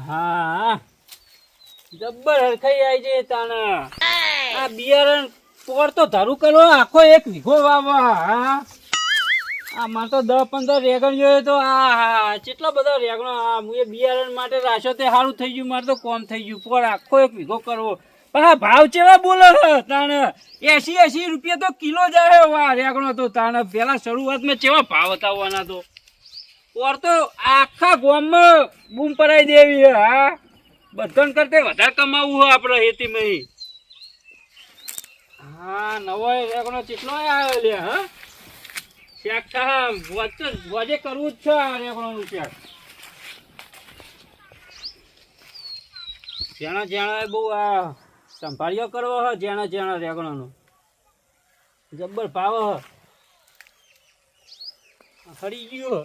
હા જબ્બર હરખાઈ આવી છે તાને આ બિયારણ પોર તો ધરું કરો આખો એક વીઘો વાવવા હા આમાં તો 10-15 રેગણ જોયો તો આ કેટલો બધો રેગણો આ હું બિયારણ માટે રાશો તે સારું થઈ ગયું મારે તો કોમ થઈ ગયું પોર આખો એક વીઘો કરવો પણ આ ભાવ ચેવા બોલો તાને 80 રૂપિયા તો કિલો જાય વા રેગણો તો તાને પેલા શરૂઆતમાં ચેવા ભાવ બતાવવાના તો પોર તો આખા ગામમાં બૂમ પરાઈ દેવી હે હા બધાને કરતે વધારે કમાવું હોય આપણે ખેતીમાં હા નવો રેગણો કેટલો આવ્યો લે હા શેક વજે કરવું જ છે આ રેગણોનું શેક જેણા બહુ આ સંભાળ્યો કરવો હ જેણા રેગણોનો જબ્બર ભાવ હ હરી ગયો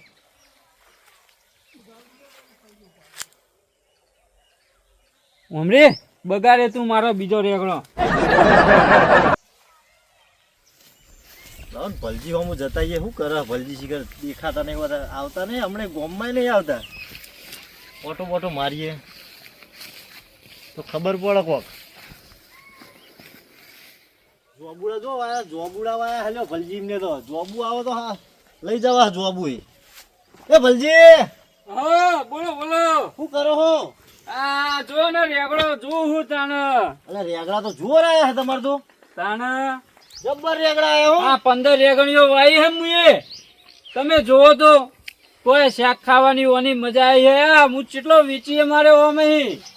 ઉમરે બગાડે તું મારો બીજો રેગણો ભલજી હોમું જતા શું કરે ભલજી શિખર દેખાતા નહીં હોતા આવતા નહીં હમણાં ગોમમાં નહીં આવતા ઓટો બોટો મારીએ તો ખબર પડે કોક જોબુડા જો વાયા જોબુડા વાયા હેલો ભલજી એમને તો જોબુ આવો તો હા લઈ જવા જોબુ એ ભલજી હા બોલો શું કરો હો આ જો ને રેગડો જો હું તાને અલે રેગડા તો જોર આયા હે તમાર તો તાને જબ્બર રેગડા આયા હો આ 15 રેગણીઓ વાઈ હે મુએ તમે જોવો તો કોઈ શાક ખાવાની ઓની મજા આવી હે હું કેટલો વેચીએ મારે ઓમે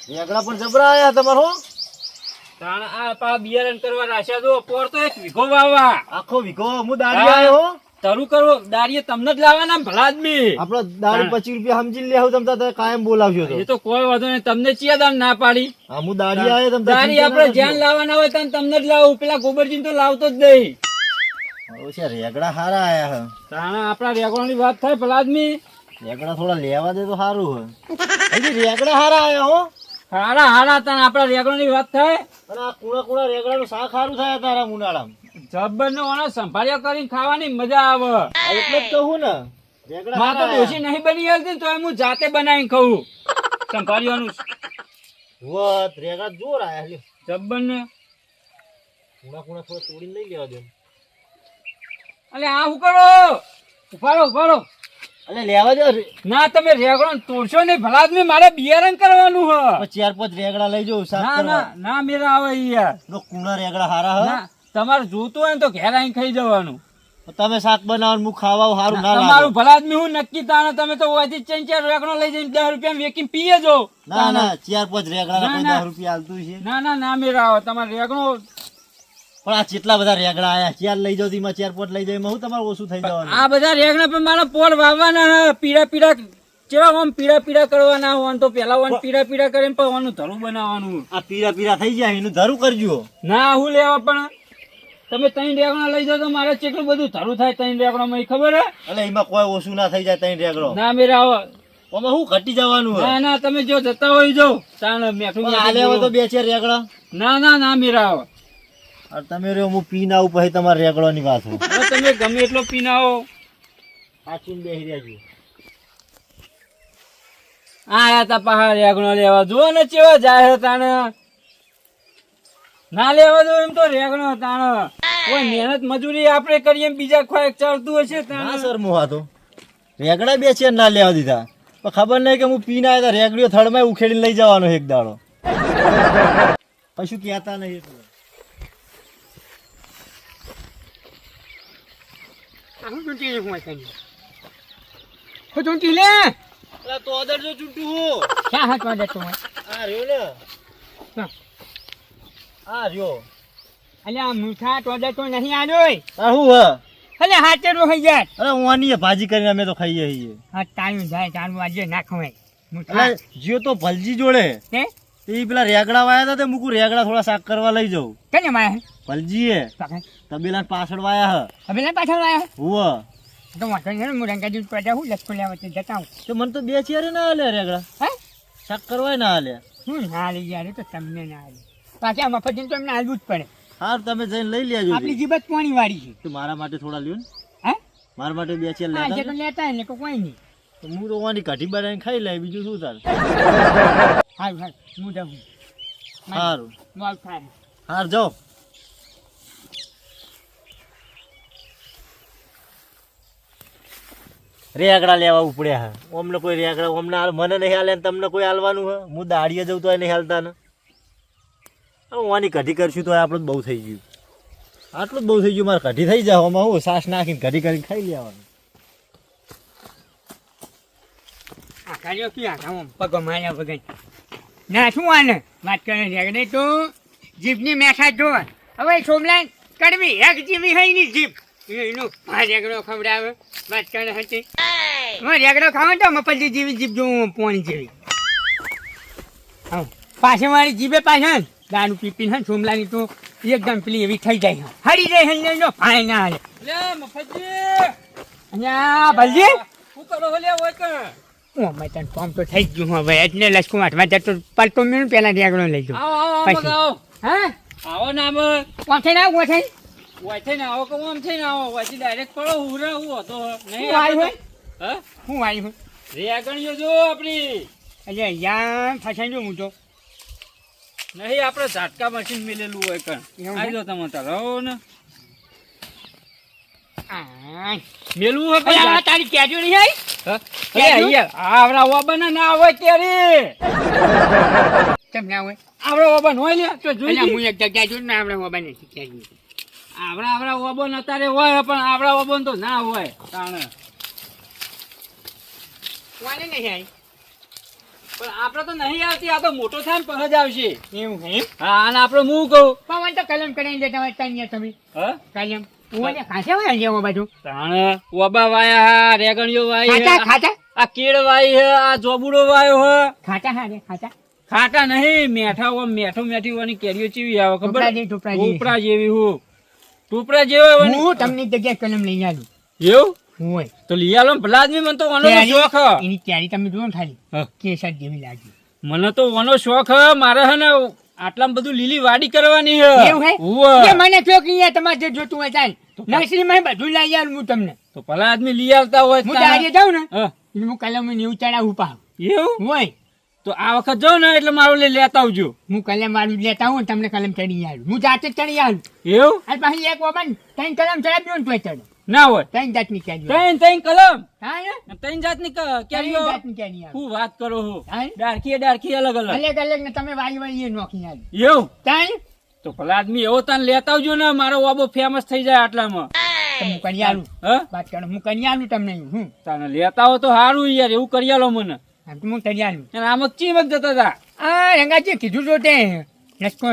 રેગડા પણ જબરા આયા તમાર હો તાણે આ પા બિયારણ કરવા રાખ્યા જો પોર તો એક વીઘો વાવવા આખો વીઘો હું દાડી આયો હો તરું કરવો દાડીએ તમને જ લાવવાના ભલા આદમી આપણો દાડી 25 રૂપિયા સમજી લે હું તમતા કાયમ બોલાવજો તો એ તો કોઈ વાંધો નહીં તમને ચિયા દાન ના પાડી હા હું દાડી આયો તમતા દાડી આપણે જ્યાં લાવવાના હોય ત્યાં તમને જ લાવું પેલા ગોબરજી તો લાવતો જ નહીં ઓછે રેગડા હારા આયા હે તાણે આપણા રેગડાની વાત થાય ભલા આદમી રેગડા થોડા લેવા દે તો સારું હે હજી રેગડા હારા આયા હો હારા તાણે આપણા રેગડાની વાત થાય અને આ કુણા રેગડાનું શાક સારું થાય તારા ઉનાળામાં જબ્બર નો ઓનો સંભાળ્યા કરીને ખાવાની મજા આવે એટલે જ કહું ને રેગડા માં તો ડોશી નહીં બની આવતી તો હું જાતે બનાવીને ખાઉં સંભાળ્યાનું વત રેગડા જોર આયા લ્યો જબ્બર ને કુણા થોડા તોડીને લઈ લેવા દે અલે આ શું કરો ઉભારો અલે લેવા દે ના તમે રેગડો તોડશો નહીં ભલા આદમી મારે બિયારણ કરવાનું હ 4-5 રેગડા લઈ જાઉં શાક ના કરવા ના મેરા આવે યાર નો કુણા રેગડા હારા હે તમારે જોતું હોય ને તો ઘેર આવીને ખાઈ જવાનું તમે શાક બનાવવાનું હું ખાવા સારું ના લાગે તમારું ભલા આદમી હું નક્કી તાણે તમે તો ઓયથી 4 રેગડો લઈ જઈને 10 રૂપિયા વેચીને પીએ જો ના 4-5 રેગડા કોઈ 10 રૂપિયા આલતું છે ના મેરા આવે તમારે રેગડો પણ આ કેટલા બધા રેગડા આયા 4 લઈ જાવ તેમાં 4-5 લઈ જાય હું તમારે ઓછું થઈ જવાનું આ બધા રેગડા પણ મારા પોર વાવવાના પીડા કેવા આમ પીડા કરવાના હોય તો પેલા ઓન પીડા કરીને પણ ઓનું ધરું બનાવવાનું આ પીરા થઈ જાય એનું ધરું કરજો ના હું લેવા પણ તમે 3 રેગડા લઈ જાવ તો મારે કેટલું બધું ધરું થાય 3 રેગડા માં ખબર હે એટલે એમાં કોઈ ઓછું ના થઈ જાય 3 રેગડો ના મેરા આવો ઓમાં હું ઘટી જવાનું ના તમે જો જતા હોય જો તાણ મેઠું આલે હોય તો 2-4 રેગડા ના મેરા આવો અરે તમે રે હું પીને આવું પછી તમારે રેગડોની વાત હોય તમે ગમે એટલો પીનાઓ સાચીને બેસી રહેજો આયા તા પહાડ રેગણો લેવા જુઓ ને ચેવા જાય તાણે ના લેવા દો એમ તો રેગણો તાણે કોઈ મહેનત મજૂરી આપણે કરીએ બીજા કોઈ ચાલતું હશે તાણે ના સર મોહા તો રેગડા 2-4 ના લેવા દીધા પણ ખબર નહીં કે હું પીને આવ્યા તા રેગડીઓ થડમાં ઉખેડીને લઈ જવાનો એક દાડો કશું કહેતા નહીં એટલે તો અદર જો ચૂંટું હું ક્યાં હાથમાં જતો હોય આ રહ્યો ને આ રહ્યો અલ્યા મીઠા ટોડા તો નહીં આવ્યો આ હું હ અલે હાથે રો થઈ જાય અરે ઓની ભાજી કરીને અમે તો ખાઈએ છીએ હા ટાઈમ જાય ચાલુ આજે ના ખવાય એટલે જીઓ તો ભલજી જોડે હે એ પેલા રેગડા વાયા હતા તે મુકુ રેગડા થોડા શાક કરવા લઈ જાઉં કેને માયા ભલજીએ તબેલા પાછળ વાયા હ હવે પાછળ આયા હુવા તો વાંધો નહીં હું રંગા દૂધ પડ્યા હું લસકો લેવા જતા હું તો મને તો 2-4 ના આલે રેગડા હે શાક કરવાય ના આલે ના લઈ યાર તો તમને ના આલે પાછી આ મફત તો એમને આલવું જ પડે હાર તમે જઈને લઈ લેજો આપણી જીબત પાણી વાળી છે તો મારા માટે થોડા લ્યો ને હે મારા માટે 2-4 હા જે તો લેતા લેતા ને કોઈ નહીં તો હું તો વાની કઢી બનાવીને ખાઈ લે બીજું શું તાર હારું હારું હું જાઉં સારું મોલ થાય હાર જાઓ રેગડા લેવા ઉપડ્યા હા અમને કોઈ રેગડા અમને મને નહીં હાલે ને તમને કોઈ હાલવાનું હે હું દાડીએ જઉં તો નહીં હાલતા ને વાની કઢી કરશું તો આપણું જ બહુ થઈ ગયું આટલું જ બહુ થઈ ગયું મારે કઢી થઈ જાય આમાં હું સાસ નાખીને કઢી કરીને ખાઈ લેવાનું આ કાર્યો ક્યાં આમ પગો માર્યા વગર ના શું આને વાત કરે રેગડે તો જીભની મેઠા જો હવે સોમલા કડવી એક જીવી હોય ની જીભ એનું આ રેગડો ખવડાવે વાત કરે હતી રેગડો ખાવા તો મપલજી જીવી જીભ જોઉં પોણી જેવી હા પાછળ વાળી જીભે પાછળ દારૂ પીપીને હે સોમલાની તો એકદમ પેલી એવી થઈ જાય હરી જાય હે નો ફાય ના હાલે લે મફતજી અહીંયા ભલજી શું કરો હો લે ઓય કે ઓ મેં તને ફોર્મ તો થઈ જ ગયું હવે એટલે લસકું હાથમાં જતો પલટો મેળું પેલા રેગડો લઈ જાઉં આવો આવો પછી. આવો હા આવો ના આમ કોણ થઈને આવું કોણ થઈને ઓય થઈને આવો કે ઓમ થઈને આવો ઓયથી ડાયરેક્ટ પડો ઉરે હું હતો નહીં શું આવ્યું હોય હા શું આવ્યું હોય રેગણીઓ જો આપણી એટલે યા ફસાઈ જો હું તો નહીં આપણે ઝાટકા મશીન મિલેલું હોય કણ એવું આવી જાઓ તમે તાર રહો ને આ મેલું હોય અરે આ પણ તારી કેજો નહીં આવી હા? અરે અહીંયા આવડા ઓબન ના હોય ત્યારે કેમ ના હોય આવડા ઓબન હોય ને તો જોઈ એટલે લી. હું એક જગ્યાએ જોઉં ને આપણે હોવા નથી કેજો આવડા ઓબન અત્યારે હોય પણ આવડા ઓબન તો ના હોય તાણે વાલે નહીં આવી પણ આપણે તો નહીં આવતી આ તો મોટો થાય ને પહજ આવશે એવું હે હા અને આપણે હું કહું પવન તો કલમ કરીને દેતા હોય તન્ય તમે હા કલમ ઓને ખાસે હોય લેવો બધું તાણે ઓબા વાયા હા રેગણીઓ વાઈ ખાતા હે, ખાતા આ કેળ વાઈ હે આ જોબુડો વાયો હે ખાતા હા રે ખાતા ખાટા નહીં મેઠા ઓમ મેઠો મેઠી વાની કેરીઓ ચીવી આવે ખબર ટોપરા જેવી. ટોપરા જેવી હું ટોપરા જેવા હોય ને. હું તમને જગ્યાએ કલમ લઈ આલું એવું હોય તો લઈ આલો ને ભલા આદમી મને તો ઓનો કેરી- શોખ હે. એની કેરી તમે જુઓ ને ખાલી હા. કેસર જેવી લાગી મને તો ઓનો શોખ હે મારે હે ને આટલામાં બધું લીલી વાડી કરવાની હે એવું હે ઉવ્વ. કે મને કયો કે યાર તમારે જે જોતું હોય ચાલ નર્સરીમાં બધું લઈ આવું હું તમને તો ભલા આદમી લઈ આવતા હોય હું તારે. દાડીએ જાઉં ને હા. એટલે હું કલમ એવું ચડાવું પાવ એવું હોય તો આ વખત જાઉં ને એટલે મારું લઈ લેતા આવજો હું કલમ વાળું લેતા હું તમને કલમ ચડી આવું હું જાતે જ ચડી આવું એવું અને પછી એક ઓબન ત્રણ કલમ ચડાવ્યો ને તોય ચડે ના હોય ત્રણ જાતની કેરી ત્રણ ત્રણ કલમ હા ને ત્રણ જાતની ત્રણ કેરીઓ જાતની કેરી આવે હું વાત કરો હું હા? ડાળખી અલગ અલગ અલગ અલગ ને તમે વાળી વાળી એ નોખી આવી એવું ત્રણ તો ભલા આદમી એવો તને લેતા આવજો ને મારો વાબો ફેમસ થઈ જાય આટલામાં તો હું કરી આલું હા વાત કરો હું કરી આલું તમને હું તને લેતા હો તો સારું યાર એવું કરી આલો મને આમ તો હું કરી આલું અને આમ ચીમક જતા હતા આ રંગાજી કીધું તો તે રસકો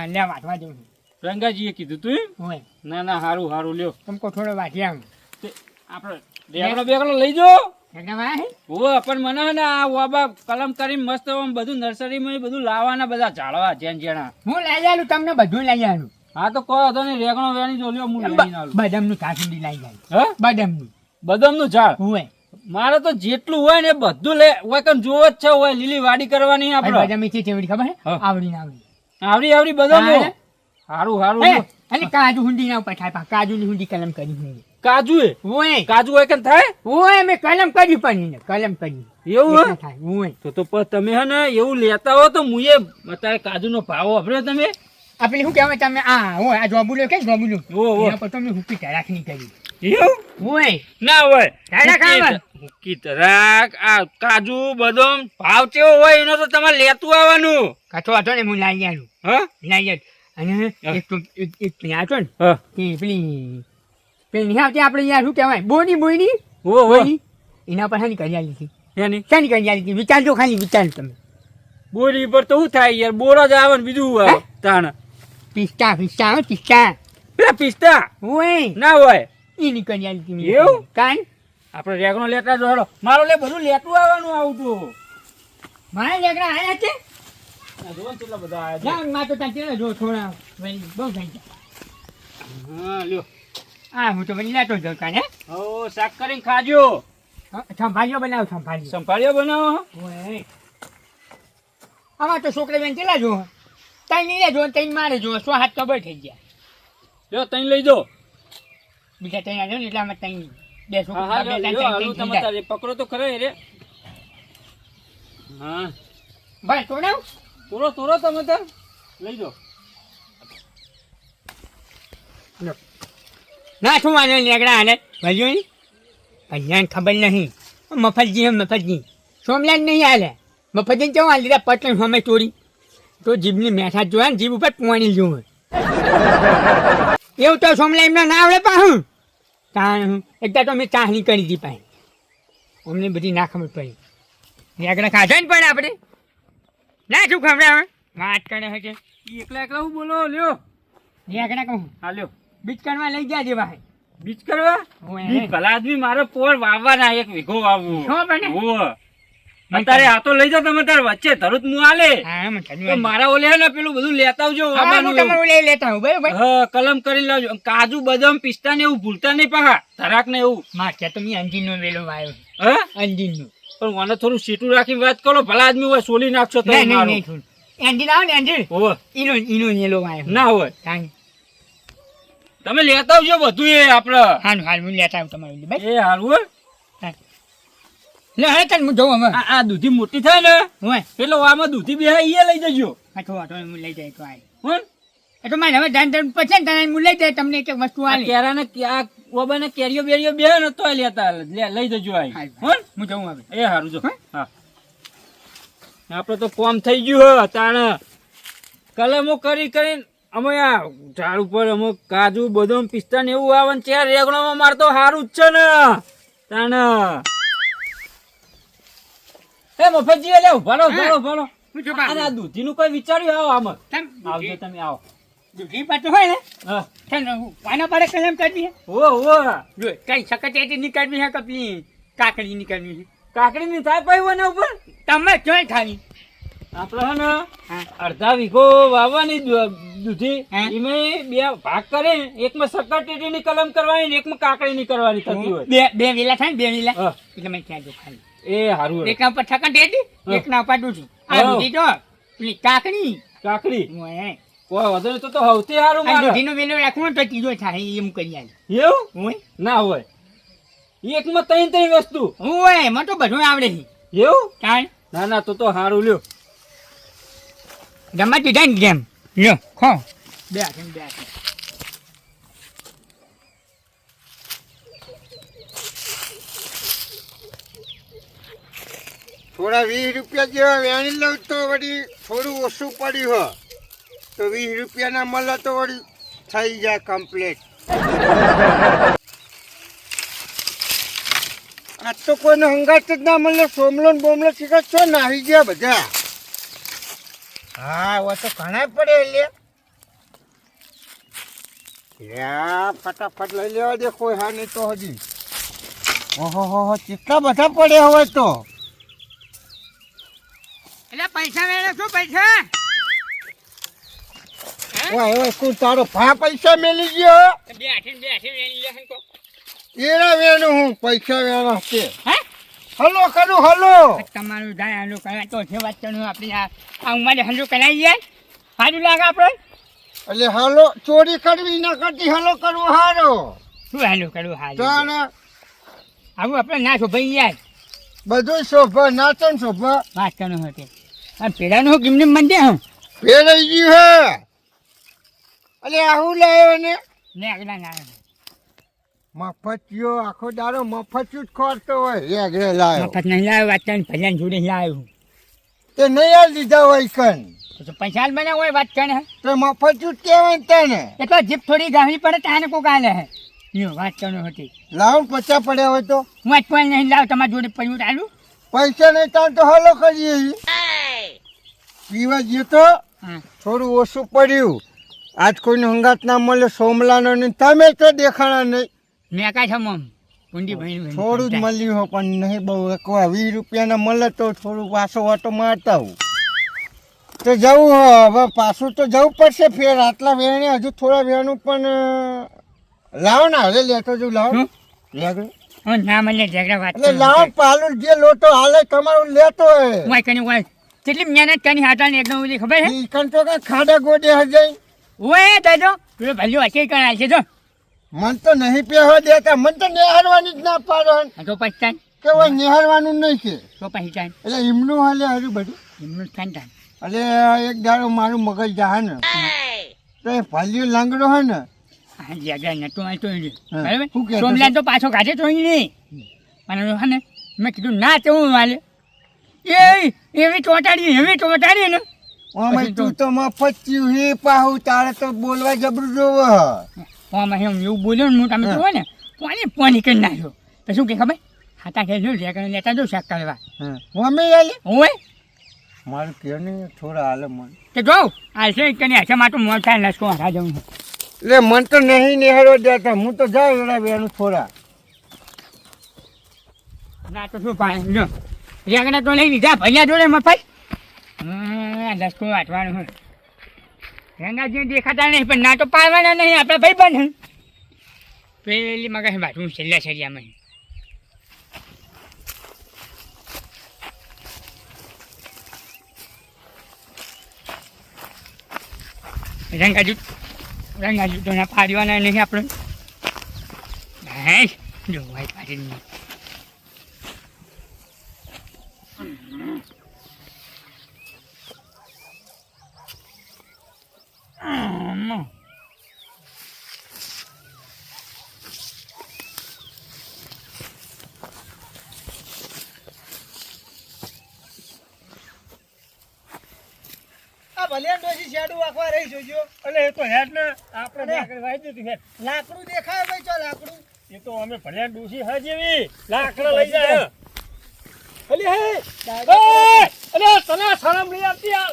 લેવા વાટવા જવું રંગાજીએ કીધું તું એમ? હોય ના ના સારું સારું લ્યો તમકો થોડો વાટી આવું તે આપણે રેગડો બેગડો લઈ જો રંગાવા હે ઓ પણ મને હે ને આ વાબા કલમ કરીને મસ્ત આમ બધું નર્સરીમાં બધું લાવવાના બધા ઝાડવા જેન જેણા હું લઈ આલું તમને બધું લઈ આલું હા તો કહો તો ને રેગણો વેણી જો લ્યો હું લઈને આલું બદામનું ચાસુંડી લઈ આલું હા બદામનું બદામનું ઝાડ હોય મારે તો જેટલું હોય ને એ બધું લે હોય કન જોવો જ છે હોય લીલી વાડી કરવાની અને આપણે બદામી છે તેવડી ખબર હે હા. આવડી ને આવડી આવડી આવડી બદામ હા. સારું સારું હે, લ્યો. અને કાજુ હુંડી ના ઉપર થાય કાજુ ની હુંડી કલમ કરી હુંડી કાજુ એ હોય કાજુ હોય કે થાય હોય મેં કલમ કરી પણ એને કલમ કરી એવું એટલા હે? થાય હોય તો પણ તમે હે ને એવું લેતા હો તો મુએ અત્યારે કાજુ નો ભાવ વાપર્યો તમે આપણે શું કહેવાય તમે આ હોય આ જોબુલો કે જોબુલો ઓહો. એના પર તમે હુકી રાખની કરી એવું હોય ના હોય ધારા ખાવા. હુક્કી તરાક આ કાજુ બદામ ભાવ કેવો હોય એનો તો તમારે લેતું આવવાનું કાચો હતો ને હું લાવી આલું હા લાવી આલું અને એક તો એક ત્યાં હતો ને હા કે પેલી પેલી નહીં આવતી આપણે યાર શું કહેવાય બોની બોની ઓ ઓ બોની એના પર હાની કરી આલી હતી એની શાની કરી આલી હતી વિચારજો ખાલી વિચાર તમે બોરી પર તો શું થાય યાર બોરો જ આવે ને બીજું શું આવે તાણ પિસ્તા પિસ્તા હો પિસ્તા પેલા પિસ્તા હોય ના હોય એની કરી આલી હતી એવું? કાન આપણે રેગણો લેતા જો હેડો મારો લે બધું લેતું આવવાનું આવતું મારા લેકડા આયા છે આ જુઓ ને કેટલા બધા આયા છે. જા માં તો ત્યાં ચેલા જો થોડા વળી બહુ થઈ ગયા હા લ્યો હા હું તો વળી લેતો જાઉં કાન હે હો શાક કરીને ખાજો સંભાળ્યો બનાવો સંભાળ્યો સંભાળ્યો બનાવો ઓય આમાં તો છોકરા બેન ચેલા જો તઈ નહીં જો તઈ મારે જો 100 હાથ કબર થઈ ગયા લ્યો તઈ લઈ જો બીજા તઈ આવ્યો ને એટલે આમાં તઈ બે છોકરા, હા, બે ત્રણ, લ્યો, ત્રણ, હાલું ત્રણ તમે થઈ જાય. તારે પકડો તો ખરા એ રે. હા, ભાઈ તોડાવ. તોડો તમે તાર લઈ જાઓ. ના શું વાંધો નહીં, એકડા હાલે ભજો નહીં. કલ્યાણ ખબર નહીં, મફતજી હે મફતજી, સોમલાલ નહીં હાલે. મફતજી કેવું હાલ દીધા પટણ સામે ચોરી, તો જીભની મેઠા જોયા ને જીભ ઉપર પોણી જોવે. એવું તો સોમલા એમને ના આવડે પાછું. તાણ એકદા તો મેં ચાહની કરી હતી પાછી, અમને બધી ના ખબર પડી. આગળ ખાધા ને પણ આપણે ના શું ખવડાવે વાત કરે છે. ઈ એકલા હું બોલો લ્યો. આગળ કહું હા લ્યો. બીજ કરવા લઈ ગયા જેવા હે. બીજ કરવા બીજ ભલા આદમી મારો પોર વાવવાના 1 વીઘો વાવવું. શું બને? ઓહ. અત્યારે આ તો લઈ જાઓ તમે તાર વચ્ચે ધરુત મું આલે. હા મને તો મારા ઓલે હે ને પેલું બધું લેતા આવજો વાવવાનું એવું. તમારું લઈ લેતા હું બરાબર. હા, કલમ કરી લાવજો. કાજુ બદામ પિસ્તા ને એવું ભૂલતા નહીં પાછા, ધરાક ને એવું. માં કે તમે અંજીનનો વેલો વાયો. હા, અંજીનનો પણ મને થોડું સીટું રાખીને વાત કરો. ભલા આદમી હોય સોલી નાખશો તો નહીં મારું. નહીં થોડું એન્જિન આવે ને એન્જિન ઓહ, ઈનો નેલો વાયો ના હોય. કાંઈ તમે લેતા આવજો બધું એ આપડે. હાલ હાલ હું લેતા આવું તમારું બસ. એ હારું હે. લે હવે તને હું જોઉં હવે. આ દૂધી મોટી થાય ને હોય એટલે આમાં દૂધી બે એ લઈ જજો. આઠો હું લઈ જાય તો આય હોન એ તો મારે હવે ધન ધન પછી ને તને હું લઈ જાય તમને એક વસ્તુ આ આલી. કેરા ને ઓબાને કેરીઓ બેરીઓ બે ને તોય લેતા લઈ જજો આઈ. હાલ, હોન હું જોઉં હવે. એ હારું જો. હા, આપડે તો કોમ થઈ ગયું હે તાણ. કલમો કરી કરીને અમે આ ઝાડ ઉપર અમે કાજુ બદામ પિસ્તા ને એવું આવે ને ચાર રેગણોમાં મારતો હારું જ છે ને તાણ. એ મફતજી એટલે ઉભા રહો, ભલો હું જો અને આ દૂધીનું કોઈ વિચાર્યું આવો આમાં. તમ આવજો તમે આવો. દૂધી પાછું હોય ને હા, તને વાના પાડે કલમ કરવી હે. ઓ જો કઈ સકટેટી નીકળવી હે કપલી કાકડી નીકળવી છે. કાકડી ની થાય પાઈ વના ઉપર. તમે જોઈ ખાલી આપડે હે ને હા અડધા વીઘો વાવવાની દૂધી હા. એમાં બે ભાગ કરે. એકમાં સક્કરટેટી ની કલમ કરવાની ને એકમાં કાકડી ની કરવાની થતી હોય. બે વેલા થાય ને બે વેલા હા. એટલે મેં ક્યાં જો ખાલી એ હારું હે. એકના ઉપર ઠકટેટી હા. એકના ઉપર દૂધી આ હા. દૂધી તો પેલી કાકડી કાકડી હોય કોઈ વધુ નહીં તો સૌથી હારું આ મારે. દૂધીનો વેલો રાખવું ને તો ત્રીજો થાય એમ કરી આલે એવું હોય ના હોય. એકમાં ત્રણ વસ્તુ હોય મને તો બધું આવડે છે. એવું. ચાલ ના તો હારું લ્યો. જમા દીધા ને જેમ લ્યો ખો બે હાથે થોડા 20 રૂપિયા જેવા વેણી લઉં તો વળી થોડું ઓછું પડ્યું હો તો 20 રૂપિયાના મળે તો વળી થઈ જાય કમ્પ્લીટ. આજ તો કોઈને હંગાત જ ના મળે. સોમલો ને બોમલો શીખર છો નાહી ગયા બધા. હા હવે તો ઘણા પડે લે ફટાફટ લઈ લેવા દે. કોઈ હા નહીં તો હજી ઓહો કેટલા બધા પડ્યા હોય તો. એટલે પૈસા વેલો શું પૈસા ઓય તું તારો ભા પૈસા મેલી ગયો. બે હાથે વેણી લે હંકો એના વેણું હું પૈસા વેણા છે. હે હલો કરું હલો. તમારું જાય હલો કરા તો છે વાત કરું આપણે આ ઉંમરે હલો કરાવી જાય સારું લાગે આપણે એટલે હલો ચોરી કરવી ના કરતી હલો કરવો હારો. શું હલો કરવું હાલ જાણે આવું આપણે ના શોભાઈ જાય બધું શોભા નાચન શોભા વાત કરવાનો હતો આ પેડાનું કેમને મન દે હું ફેરાઈ ગયું હે. એટલે આવું લાવ્યો ને ને આગળ ના મફતિયો આખો દાડો મફતિયું જ ખોરતો હોય. આગળ લાવ્યો મફત નહીં લાવ્યો વાત કરીને ભજન જોડે લાવ્યું તે નહીં આ લીધા હોય કન તો પૈસા હાલ બના હોય વાત કરે તો મફતિયું જ કહેવાય ને તને. એ તો જીપ થોડી ગાવી પડે તાને કોક આલે હે યો વાત કરવાનો હતી લાવ 50 પડ્યા હોય તો હું આજ પણ નહીં લાવ તમારા જોડે પૈયું આલું પૈસા નહીં તાન તો હલો કરીએ. પીવા ગયો તો હા થોડું ઓછું પડ્યું. આજ કોઈને હંગાત ના મળે સોમલાનો ને તમે તો દેખાણા નહીં. મેં કાંઈ છે મમ ઊંડી ભાઈ થોડું જ મળ્યું હો પણ નહીં બહુ. એક 20 રૂપિયાના મળે તો થોડું પાછો વાટો મારતા હું તો જવું હો. હવે પાછું તો જવું પડશે ફેર. આટલા વેણે હજુ થોડા વેણું પણ લાવો ને હવે લેતો જવું. લાવો શું? લેગડો હું ના મળે ઝઘડા વાત એટલે લાવો પાલું જે લોટો હાલે તમારું લેતો હોય. હું કરી હોય કેટલી મહેનત કરી હાટા ને એકદમ બધી ખબર હે ઈ કન તો કાંઈ ખાડા ગોડે હજાય. ઓય દાદો પેલો ભલ્યો હશે કણ હાલ છે જો મન તો નહીં પહેવા દેતા, મન તો નિહાળવાની જ ના પાડો હન. આ તો પછી તાન કે ઓય નિહાળવાનું નહીં કે તો પછી તાન એટલે એમનું હાલે હારું બધું. એમનું તાન તાન એટલે એક દાડો મારું મગજ જાહે ને તો એ ભાલ્યો લાંગડો હે ને હા જગ્યા નતું આવતો હા. બરાબર શું કહેતો સોમલાલ તો પાછો કાઢે તો નહીં મને હે ને મેં કીધું ના તેવું માલે એવી ચોટાડી ને ઓમાં તું તો મફત થયું હે પાહુ, તારે તો બોલવા જબરું જોવો. આમાં એમ એવું બોલ્યો ને હું તમે જોવો ને પાણી કરી નાખ્યો તો શું કે ખબર હાથા ખેલ લેકડે લેતા જો શાક કરવા મમ્મી આલે હોય મારું કે ને થોડા હાલે મન કે જો હાલશે કને હાથે માટું મોટ થાય લસકો હાથા જવું એટલે મન તો નહીં નિહાળવા દેતા, હું તો જાઉં એના બેનું થોડા. ના તો શું પાણી જો રેગડા તો લઈ લીધા ભૈયા જોડે મફત લસકો વાટવાનું હોય રેંગા જે દેખાતા નહીં પણ ના તો પાડવાના નહીં આપણા ભાઈ બન પેલી મગજ વાટવું છેલ્લા સરિયામાં રંગાજુ તો ના પાડવાના નહીં આપણે જો વાઈ પાડી નહીં આ ભલે ડોસી શેડું આખવા રહી જોજો. એટલે એ તો હેડ ને આપણે આગળ વાઈ દીધું હેડ. લાકડું દેખાય ભાઈ, ચો લાકડું. એ તો અમે ભલે ડૂસી હા જેવી લાકડા લઈ જાય. અલી હે અલે તને શરમ નહીં આવતી આ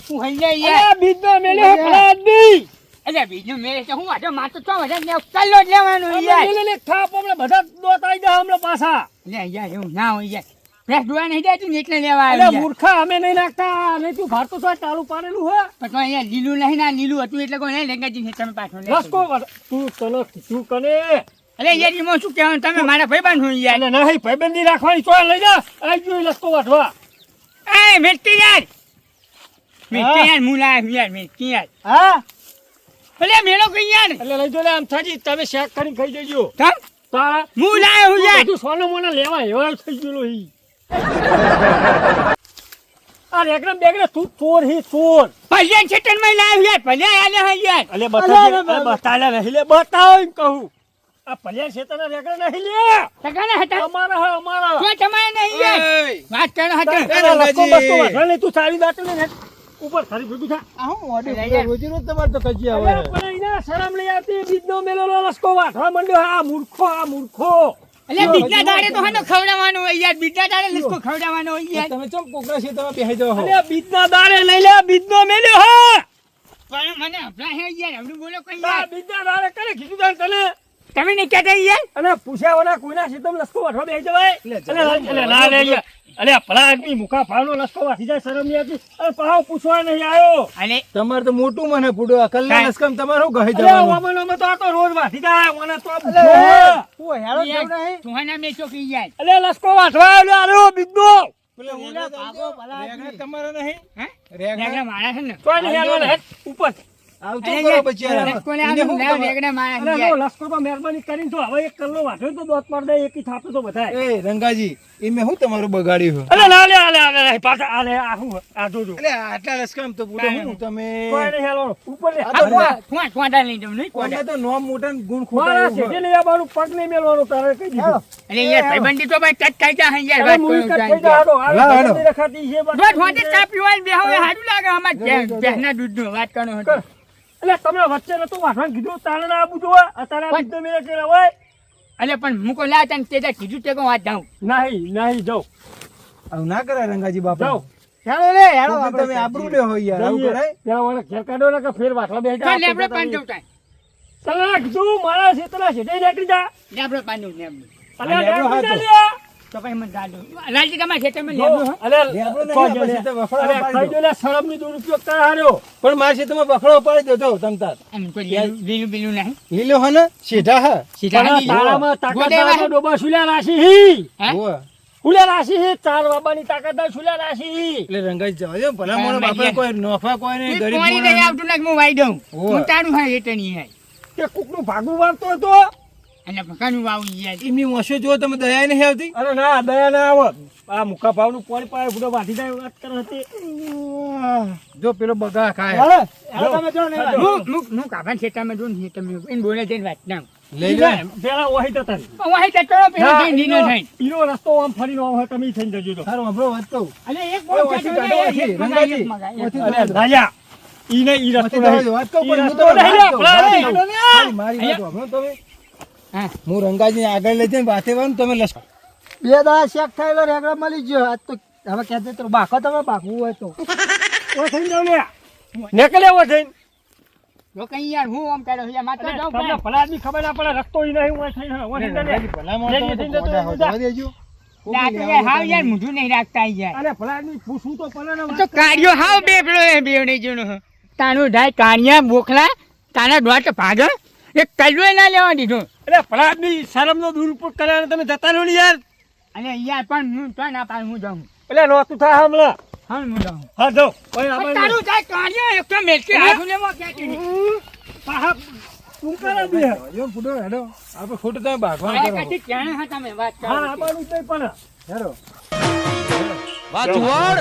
હું હઈ જાય યાર અલે બીજનો મેલે ભલા આદમી અરે બીજું મેરે તો હું આજે માત્ર 6,000 ને કલ્લો જ લેવાનું યાર મેલે થાપ આપણે બધા દોત આવી જાય હમણાં પાછા. લે યાર એવું ના હોય યાર ફ્રેશ દુવા નહીં દેતું ને એટલે લેવા અલે આવી મૂર્ખા અમે નહીં નાખતા નહીં તું ભારતો તો ચાલુ પાડેલું હે પણ તો અહીંયા લીલું નહીં ના લીલું હતું એટલે કોઈ નહીં લેંગાજી ને તમે પાછો લે રસકો તું તને તું કને અરે યાર એમાં શું કહેવાનું તમે મારા ભાઈબંધ હું યાર અને નહીં ભાઈબંધી રાખવાની ચોય લઈ જા આવી ગયો લસકો વાટવા. એ મેટકી યાર હું લાયા યાર મેટકી યાર હા ભલે મેળો કઈ યાર એટલે લઈ જો લે આમ થાજી તમે શેક કરીને ખાઈ જજો. તમ તારા હું લાયો હું યાર બધું સોના મોના લેવા એવા થઈ ગયેલો ઈ આ રેગડા બેગડા તું ચોર હી ચોર. ભલે છેટન માં લાયો યાર ભલે આલે હા યાર અલે બતાલે નહીં લે બતાવ એમ કહું આ ભલ્યા શેતાના રેગડા નહીં લે સગાના હતા અમારા હે અમારા તો તમારે નહીં યાર વાત કરો હતા લસકો બસકો વાટવા નહીં તું સારી દાટો ને ઉપર સારી ભેગું થા. આ હું ઓડી રોજી રોજ તમારે તો કજી આવે. અરે પણ એના શરમ નહીં આવતી બીજનો મેલેલો લસકો વાટવા માંડ્યો આ મૂર્ખો અલ્યા બીજના દાડે તો હનો ખવડાવવાનો હોય યાર બીજના દાડે લસકો ખવડાવવાનો હોય યાર તમે ચમ કોકરા છે તમે બેહી જાઓ. અરે બીજના દાડે લઈ લે બીજનો મેલ્યો હા પણ મને હમણાં હે યાર હમણાં બોલો કઈ આ યાર બીજના દાડે કરે કીધું તને તમે નહીં કહેતા યાર અને પૂછ્યા વના કોઈના સીધમ લસકો વાટવા બેસી જવાય અલે ના લે યાર અલે ભલા આદમી મુખા ફાળનો લસકો વાટી જાય શરમ નહીં આવતી અને પાવ પૂછવા નહીં આવ્યો. અને તમારે તો મોટું મને ફૂડો કલ્લા લસકમ તમારે શું કહી અરે ઓમનો તો આ તો રોજ વાટી જાય મને તો હું હેરો જેવ નહીં. તુહાના મેં ચોકી યાર અલે લસકો વાટવા આવ્યો બીજનો રેગડા તમારે નહીં. હે રેગડા રેગડા મારા છે ને તો નહીં હાલવાનો હેડ ઉપર આવતો અરે કરો યાર, બચ્ચા. લસકોને આનું લાવ રેગડા મારા છે અરે યાર. જો લસકો તો મહેરબાની કરીને તો હવે એક કલ્લો વાટ્યો તો દોત પાડ દે એકી થાપે તો બધાય. એ રંગાજી એ મેં હું તમારું બગાડ્યું. અલે ના લે પાછા આ લે આ હું આ જોજો એટલે આટલા લસકમ તો પૂરો હું તમે કોઈ નહીં હાલવાનો ઉપર લે આ ઠુઆ લઈ જાઉં નહીં કોને તો નોમ મોટા ને ગુણ મારા ખોટા સીધી લઈ આવવાનું પગ નહીં મેલવાનો તારે કહી દીધું અરે યાર ભાઈબંધી તો ભાઈ ટચ થઈ જાય યાર અરે વાત મુઈ કરું કટ થઈ યાર. જાડો આ હાલો, હાલો. ગંદી રખાતી છે બસ. રોજ હોતે ચા પીવાની બે હવે સારું લાગે અમાર ભેંસના દૂધનું વાત કરો હતો. એટલે તમે વચ્ચે નતું વાઠવાનું કીધું તારે ના આપું જોવા અત્યારે આ બીજો મેળ કેળા હોય અલે પણ મૂકો લાતા ને તે કીધું તે વાત જાઉં નહીં જાઉં આવું ના કરાય રંગાજી બાપા. જાઉં ચાલો લે હેડો તો તમે આબરૂ લે હોય યાર આવું કરાય. ત્યાં મને ઘેર કાઢો ને કે ફેર વાઠવા બેસી જા. ચાલ લેબડો પાન જવું થાય તને કીધું મારા ક્ષેત્રના ક્ષેત્રે નીકળી જા. લેબડો પાન જવું લેબડો અલે આ લેબડો નીકળી જા હાથો. લે. તો પછી મને દાદો લાલજી તમારા ખેતરમાં લેબડો જો, હો? અલે લેબડો નહીં, તો પછી તો વફડા અરે પાડી ખાઈ દો. જો લે શરમની દુરુપયોગ કરે હાર્યો. પણ મારા ક્ષેત્રમાં બખડો પાડી દો તમ તાર. એમ કોઈ લીલું બીલું નહીં લીલો હે ને સીધા હે. સીધા પણ લીલું. તારામાં તાકાત ગોદેવા ના હે? ડોબા સુલ્યા રાશી હી. હે? હોવે. સુલ્યા રાશી હી. ચાર બાબાની તાકાત ના સુલ્યા રાશી હી. એટલે રંગાજી જવા દો ભલા મોણા બાપા કોઈ નોફા કોઈ નહીં તું ગરીબ પાણી નહીં મોણા. આવતું લાગે હું વાઈ દઉં હોવે. હું તારું હા એટલે નહીં હાય કે કોકનું ભાગું વાળતો હતો. અને પકાનું વાવું યાર એમની ઓછો જો તમે દયા નહીં આવતી. અરે ના દયા ના આવો. આ મુકા ભાવનું પાણી પાય ફૂટો વાટી જાય વાત કરે હતી. જો પેલો બગા ખાય. હું કાભાન ખેતરમાં જોઉં ને તમે એને બોલે જઈને વાત ના લઈ લે પેલા ઓહી જતા રહી. વાહી જતો પેલો જઈને નીનો થઈને. ઈનો રસ્તો આમ ફરીને આવો તમે થઈને જજો તો. સારું આપણો વાત કહું. અને એક ઓય, બોલ ઓછી જતો કાઢો, રહે, ઓછી, એક મગાય, રંગાજી. એક મગાય, એક અરે મગાય. રાજા ઈને ઈ રસ્તો નહીં. વાત કહું ઈ પણ હું રસ્તો તો નહીં લે, વાત કહું. પેલા મારી વાત સાંભળો તમે. હા. હું રંગાજી આગળ લઈ જઈને વાતે વાનું તમે લસ બે દાડા શેક થયેલો રેગડો મળી ગયો આજ તો હવે કહેते તો બાકો તમે બાકવું હોય તો ઓય થઈને જાવ લે. નીકળે ઓય થઈને. જો કઈ યાર હું આમ કર્યો યાર માત્ર જાઉં તમને ભાઈ. ભલાદની ખબર ના પડે રસ્તો ઈ નહીં ઓય થઈને ઓય થઈને લે. લેજી થઈને જતો રહે બધા. દેજો ના તો યાર હાવ યાર મોઢું નહીં રાખતા યાર. અરે ભલાદની પૂછવું તો પડે ને તો કાઢ્યો હાવ બેફડો એ બેવડે જોનો. તાનું ઢાય કાણિયા બોખલા તાના દોટ ભાગ એક કલ્લો ના લેવા દીધો. અરે ભલાદની શરમનો દુરુપયોગ કરે અને તમે જતા રહો ને યાર. અને યાર પણ હું તો ના પાડું હું જાઉં. એટલે નોતું થાય હમણાં. હા હું જાઉં. હા જાઓ. ઓય પણ આપણે તારું ઢાય કાણિયા એક તો મેલકી હાથું લેવા ક્યાંથી નહીં. પાહા તું કરે દે. યો ફૂટો હેડો આપણે ખોટું તમે ભાગવાનું આ કરો કાંઠી ક્યાં હા તમે વાત કરો હા આબાનું જ નહીં પણ હેડો વાહ જુવાડ